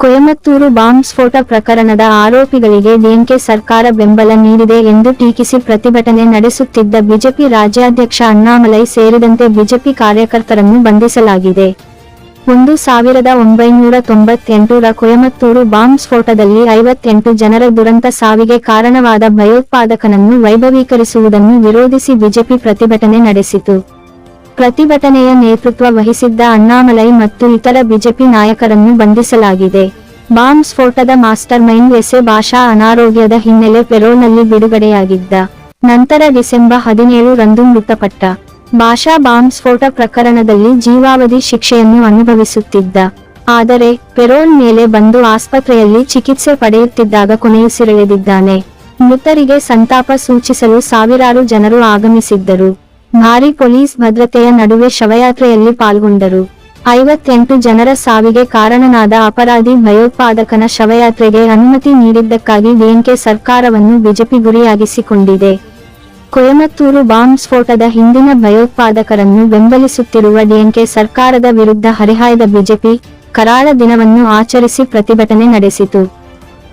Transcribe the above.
Coimbatore bomb ಸ್ಫೋಟ ಪ್ರಕರಣದ ಆರೋಪಿಗಳಿಗೆ ಡಿಎಂಕೆ ಸರ್ಕಾರ ಬೆಂಬಲ ನೀಡಿದೆ ಎಂದು ಟೀಕಿಸಿ ಪ್ರತಿಭಟನೆ ನಡೆಸುತ್ತಿದ್ದ ಬಿಜೆಪಿ ರಾಜ್ಯಾಧ್ಯಕ್ಷ ಅಣ್ಣಾಮಲೈ ಸೇರಿದಂತೆ ಬಿಜೆಪಿ ಕಾರ್ಯಕರ್ತರನ್ನು ಬಂಧಿಸಲಾಗಿದೆ. 1998ರ ಕೊಯಮತ್ತೂರು ಬಾಂಬ್ ಸ್ಫೋಟದಲ್ಲಿ 58 ಜನರ ದುರಂತ ಸಾವಿಗೆ ಕಾರಣವಾದ ಭಯೋತ್ಪಾದಕನನ್ನು ವೈಭವೀಕರಿಸುವುದನ್ನು ವಿರೋಧಿಸಿ ಬಿಜೆಪಿ ಪ್ರತಿಭಟನೆ ನಡೆಸಿತು. ಪ್ರತಿಭಟನೆಯ ನೇತೃತ್ವ ವಹಿಸಿದ್ದ ಅಣ್ಣಾಮಲೈ ಮತ್ತು ಇತರ ಬಿಜೆಪಿ ನಾಯಕರನ್ನು ಬಂಧಿಸಲಾಗಿದೆ. ಬಾಂಬ್ ಸ್ಫೋಟದ mastermind S A Bhasha ಅನಾರೋಗ್ಯದ ಹಿನ್ನೆಲೆ ಪೆರೋಲ್ನಲ್ಲಿ ಬಿಡುಗಡೆಯಾಗಿದ್ದ. ನಂತರ ಡಿಸೆಂಬರ್ 17 ರಂದು ಮೃತಪಟ್ಟ. ಭಾಷಾ ಬಾಂಬ್ ಸ್ಫೋಟ ಪ್ರಕರಣದಲ್ಲಿ ಜೀವಾವಧಿ ಶಿಕ್ಷೆಯನ್ನು ಅನುಭವಿಸುತ್ತಿದ್ದ. ಆದರೆ ಪೆರೋಲ್ ಮೇಲೆ ಬಂದು ಆಸ್ಪತ್ರೆಯಲ್ಲಿ ಚಿಕಿತ್ಸೆ ಪಡೆಯುತ್ತಿದ್ದಾಗ ಕೊನೆಯುಸಿರೆಳೆದಿದ್ದಾನೆ. ಮೃತರಿಗೆ ಸಂತಾಪ ಸೂಚಿಸಲು ಸಾವಿರಾರು ಜನರು ಆಗಮಿಸಿದ್ದರು. ಭಾರೀ ಪೊಲೀಸ್ ಭದ್ರತೆಯ ನಡುವೆ ಶವಯಾತ್ರೆಯಲ್ಲಿ ಪಾಲ್ಗೊಂಡರು. 58 ಜನರ ಸಾವಿಗೆ ಕಾರಣನಾದ ಅಪರಾಧಿ ಭಯೋತ್ಪಾದಕನ ಶವಯಾತ್ರೆಗೆ ಅನುಮತಿ ನೀಡಿದ್ದಕ್ಕಾಗಿ ಡಿಎಂಕೆ ಸರ್ಕಾರವನ್ನು ಬಿಜೆಪಿ ಗುರಿಯಾಗಿಸಿಕೊಂಡಿದೆ. ಕೊಯಮತ್ತೂರು ಬಾಂಬ್ ಸ್ಫೋಟದ ಹಿಂದಿನ ಭಯೋತ್ಪಾದಕರನ್ನು ಬೆಂಬಲಿಸುತ್ತಿರುವ ಡಿಎಂಕೆ ಸರ್ಕಾರದ ವಿರುದ್ಧ ಹರಿಹಾಯ್ದ ಬಿಜೆಪಿ ಕರಾಳ ದಿನವನ್ನು ಆಚರಿಸಿ ಪ್ರತಿಭಟನೆ ನಡೆಸಿತು.